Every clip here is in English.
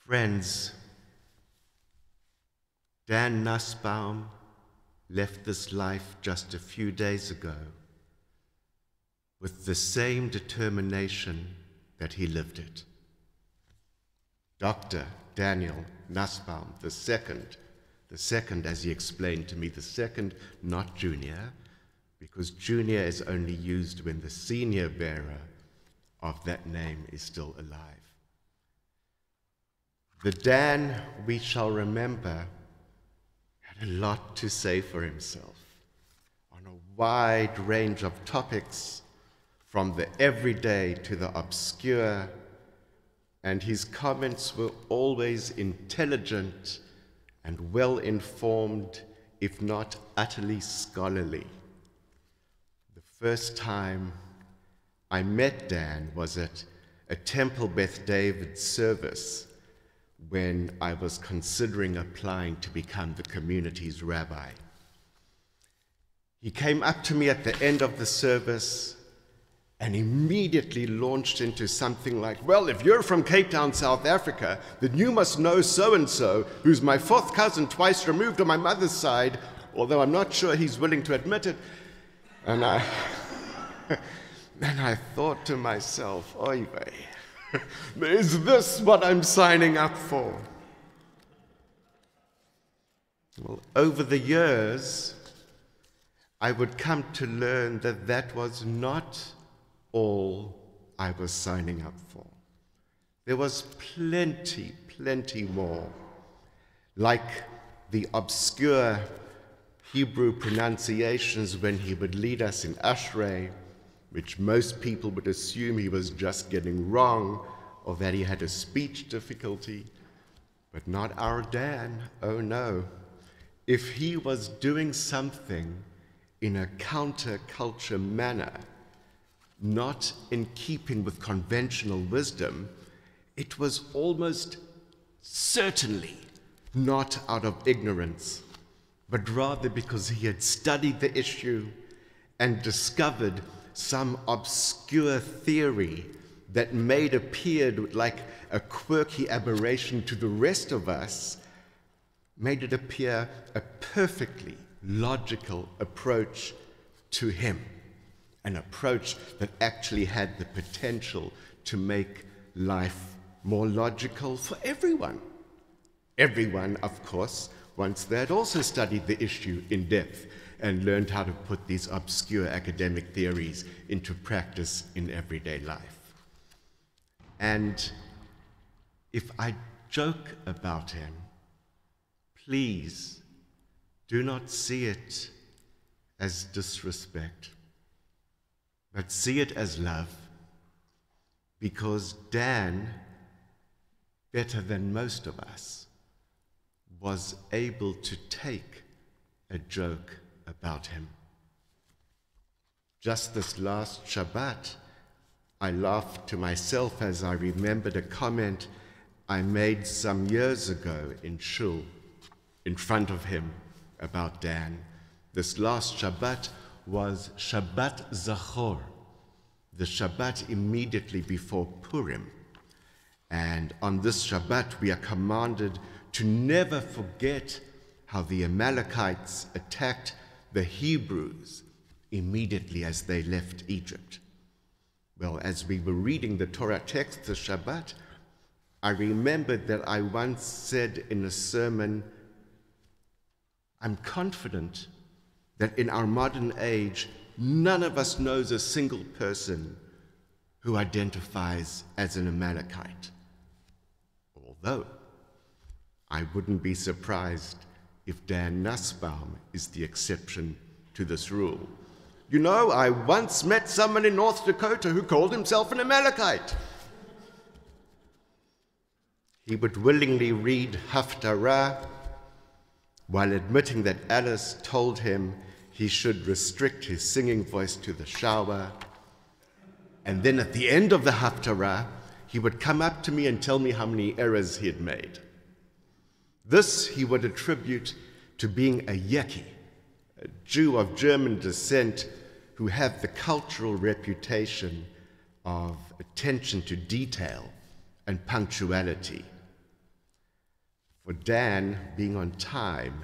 Friends, Dan Nussbaum left this life just a few days ago with the same determination that he lived it. Dr. Daniel Nussbaum, the second, as he explained to me, the second, not junior, because junior is only used when the senior bearer of that name is still alive. The Dan we shall remember had a lot to say for himself on a wide range of topics, from the everyday to the obscure, and his comments were always intelligent and well-informed, if not utterly scholarly. The first time I met Dan was at a Temple Beth David service when I was considering applying to become the community's rabbi. He came up to me at the end of the service and immediately launched into something like, well, if you're from Cape Town, South Africa, then you must know so-and-so, who's my fourth cousin twice removed on my mother's side, although I'm not sure he's willing to admit it. And I thought to myself, oy vey, is this what I'm signing up for? Well, over the years, I would come to learn that that was not all I was signing up for. There was plenty more, like the obscure Hebrew pronunciations when he would lead us in Ashrei, which most people would assume he was just getting wrong or that he had a speech difficulty, but not our Dan, oh no. If he was doing something in a counterculture manner, not in keeping with conventional wisdom, it was almost certainly not out of ignorance, but rather because he had studied the issue and discovered some obscure theory that made appear like a quirky aberration to the rest of us, made it appear a perfectly logical approach to him. An approach that actually had the potential to make life more logical for everyone. Everyone, of course, once they had also studied the issue in depth and learned how to put these obscure academic theories into practice in everyday life. And if I joke about him, please do not see it as disrespect, but see it as love, because Dan, better than most of us, was able to take a joke about him. Just this last Shabbat, I laughed to myself as I remembered a comment I made some years ago in Shul, in front of him, about Dan. This last Shabbat was Shabbat Zachor, the Shabbat immediately before Purim. And on this Shabbat, we are commanded to never forget how the Amalekites attacked the Hebrews immediately as they left Egypt. Well, as we were reading the Torah text this Shabbat, I remembered that I once said in a sermon, I'm confident that in our modern age, none of us knows a single person who identifies as an Amalekite. Although, I wouldn't be surprised if Dan Nussbaum is the exception to this rule. You know, I once met someone in North Dakota who called himself an Amalekite. He would willingly read Haftarah while admitting that Alice told him he should restrict his singing voice to the shower. And then at the end of the Haftarah, he would come up to me and tell me how many errors he had made. This he would attribute to being a Yeki, a Jew of German descent who have the cultural reputation of attention to detail and punctuality. For Dan, being on time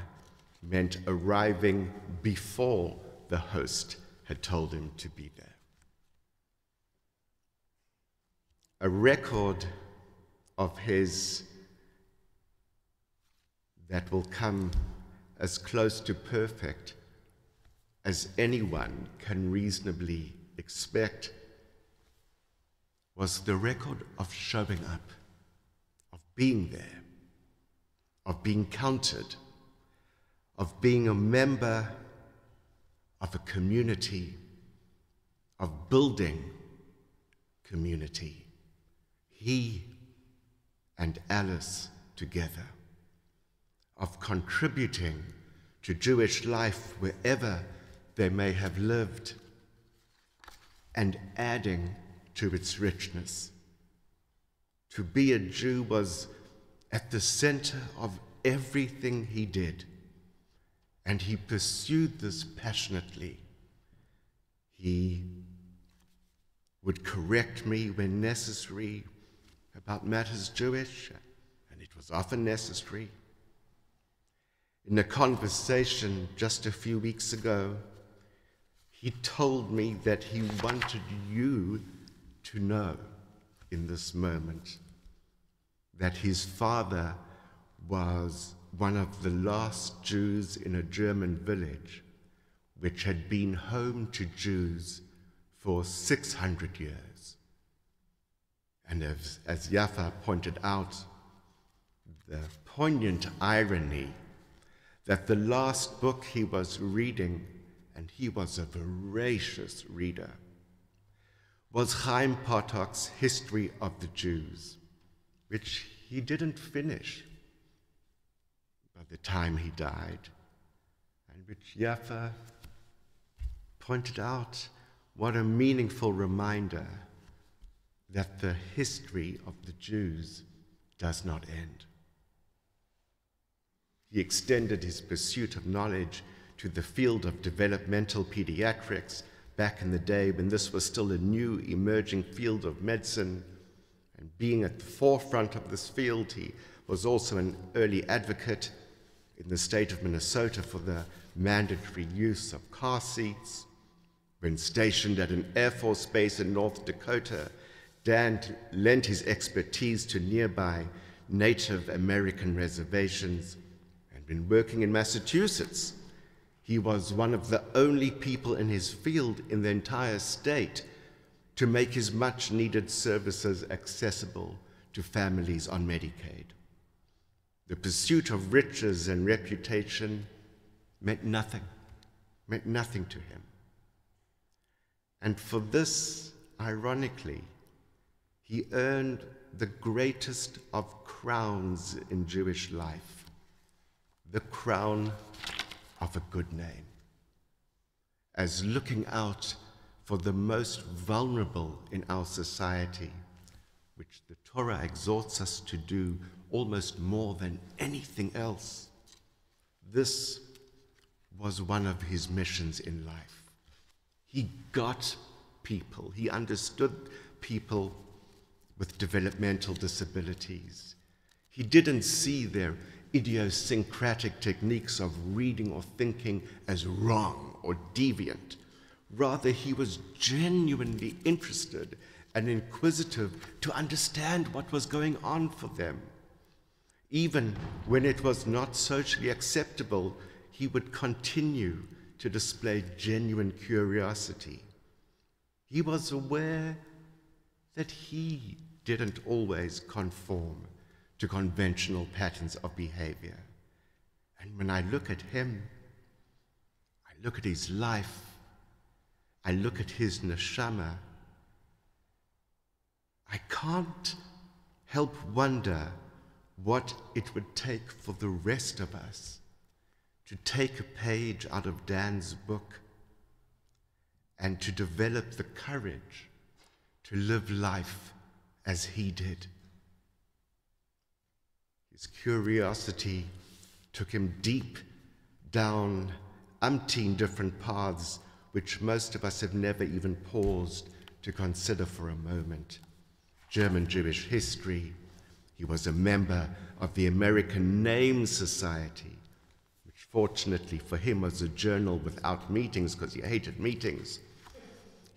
meant arriving before the host had told him to be there. A record of his that will come as close to perfect as anyone can reasonably expect was the record of showing up, of being there, of being counted, of being a member of a community, of building community. He and Alice together, of contributing to Jewish life wherever they may have lived, and adding to its richness. To be a Jew was at the center of everything he did, and he pursued this passionately. He would correct me when necessary about matters Jewish, and it was often necessary. In a conversation just a few weeks ago, he told me that he wanted you to know in this moment that his father was one of the last Jews in a German village which had been home to Jews for 600 years. And as Yaffa pointed out, the poignant irony that the last book he was reading, and he was a voracious reader, was Chaim Potok's History of the Jews, which he didn't finish by the time he died, and which Yaffa pointed out what a meaningful reminder that the history of the Jews does not end. He extended his pursuit of knowledge to the field of developmental pediatrics back in the day when this was still a new emerging field of medicine. And being at the forefront of this field, he was also an early advocate in the state of Minnesota for the mandatory use of car seats. When stationed at an Air Force base in North Dakota, Dan lent his expertise to nearby Native American reservations. And when working in Massachusetts, he was one of the only people in his field in the entire state to make his much-needed services accessible to families on Medicaid. The pursuit of riches and reputation meant nothing to him. And for this, ironically, he earned the greatest of crowns in Jewish life, the crown of a good name, as looking out for the most vulnerable in our society, which the Torah exhorts us to do almost more than anything else. This was one of his missions in life. He got people, he understood people with developmental disabilities. He didn't see their idiosyncratic techniques of reading or thinking as wrong or deviant. Rather, he was genuinely interested and inquisitive to understand what was going on for them. Even when it was not socially acceptable, he would continue to display genuine curiosity. He was aware that he didn't always conform to conventional patterns of behavior. And when I look at him, I look at his life, I look at his neshama, I can't help wonder what it would take for the rest of us to take a page out of Dan's book and to develop the courage to live life as he did. His curiosity took him deep down umpteen different paths which most of us have never even paused to consider for a moment. German Jewish history. He was a member of the American Name Society, which fortunately for him was a journal without meetings because he hated meetings.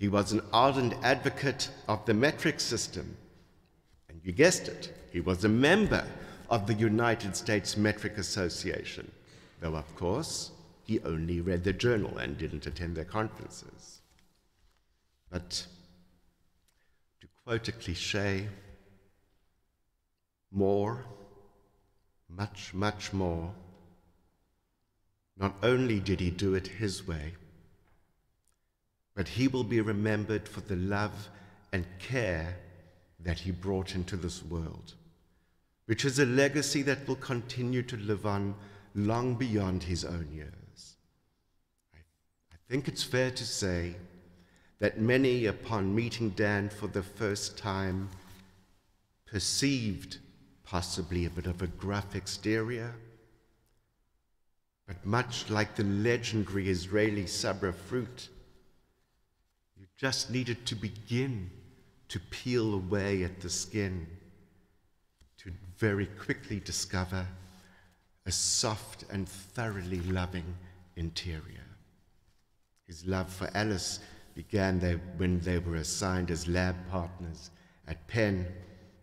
He was an ardent advocate of the metric system. And you guessed it, he was a member of the United States Metric Association, though of course he only read the journal and didn't attend their conferences. But to quote a cliche, more, much, much more. Not only did he do it his way, but he will be remembered for the love and care that he brought into this world, which is a legacy that will continue to live on long beyond his own years. I think it's fair to say that many, upon meeting Dan for the first time, perceived possibly a bit of a gruff exterior, but much like the legendary Israeli sabra fruit, you just needed to begin to peel away at the skin to very quickly discover a soft and thoroughly loving interior. His love for Alice began when they were assigned as lab partners at Penn.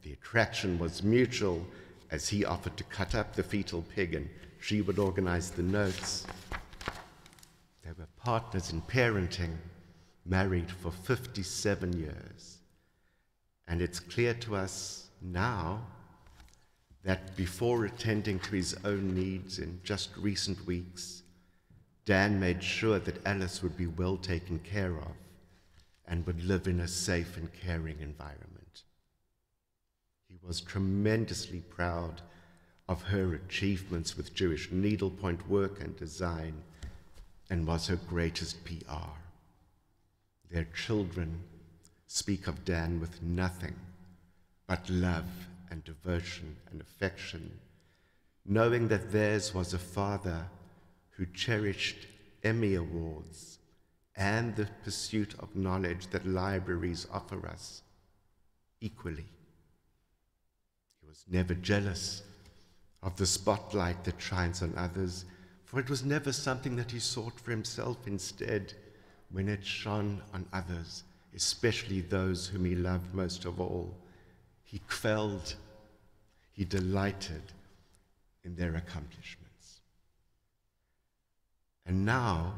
The attraction was mutual as he offered to cut up the fetal pig and she would organize the notes. They were partners in parenting, married for 57 years. And it's clear to us now that before attending to his own needs in just recent weeks, Dan made sure that Alice would be well taken care of and would live in a safe and caring environment. He was tremendously proud of her achievements with Jewish needlepoint work and design and was her greatest PR. Their children speak of Dan with nothing but love and devotion and affection, knowing that theirs was a father who cherished Emmy Awards and the pursuit of knowledge that libraries offer us equally. He was never jealous of the spotlight that shines on others, for it was never something that he sought for himself. Instead, when it shone on others, especially those whom he loved most of all, he quelled, he delighted in their accomplishments. And now,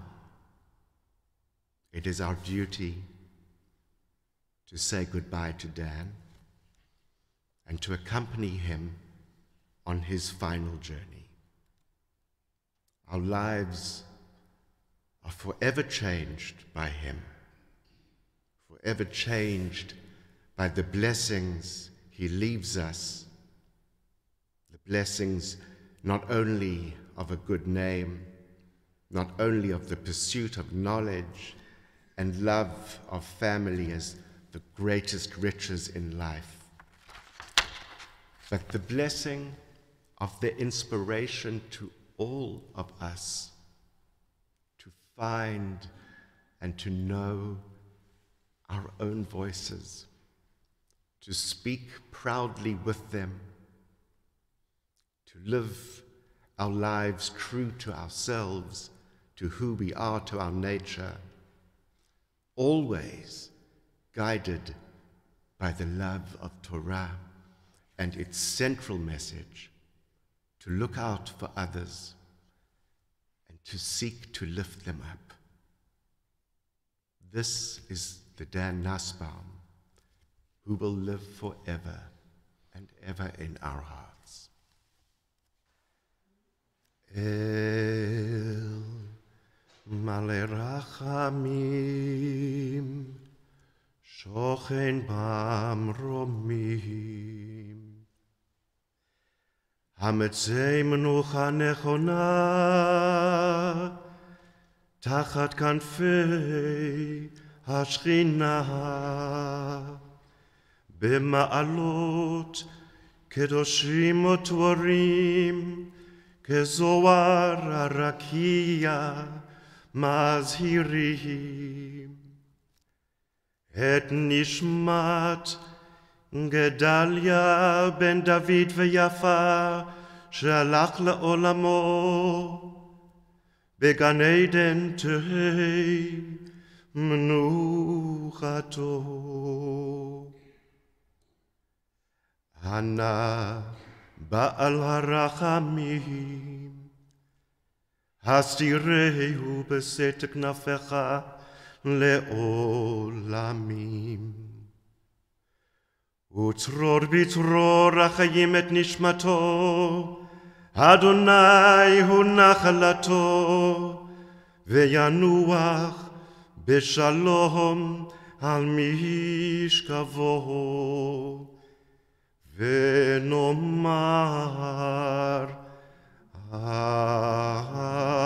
it is our duty to say goodbye to Dan and to accompany him on his final journey. Our lives are forever changed by him, forever changed by the blessings he leaves us, the blessings not only of a good name, not only of the pursuit of knowledge and love of family as the greatest riches in life, but the blessing of the inspiration to all of us to find and to know our own voices, to speak proudly with them, to live our lives true to ourselves, to who we are, to our nature, always guided by the love of Torah and its central message to look out for others and to seek to lift them up. This is the Dan Nussbaum who will live forever and ever in our hearts. El Male Rachamim Shochen Bamromim Hametzei Menucha Nechona Tachat Kanfei Hashchina B'ma'alot Kedoshim Utvorim Kezoar Arakia Mazhirim Et Nishmat גדליה בן דוד ויפה שהלך לעולמו, בגן עדן תהי מנוחתו. ענה בעל הרחמים, הסתירהו בשאת כנפיך לעולמים. וצרור בצרור החיים את נשמתו, אדוני הוא נחלתו, וינוח בשלום על משכבו. ונאמר אמן.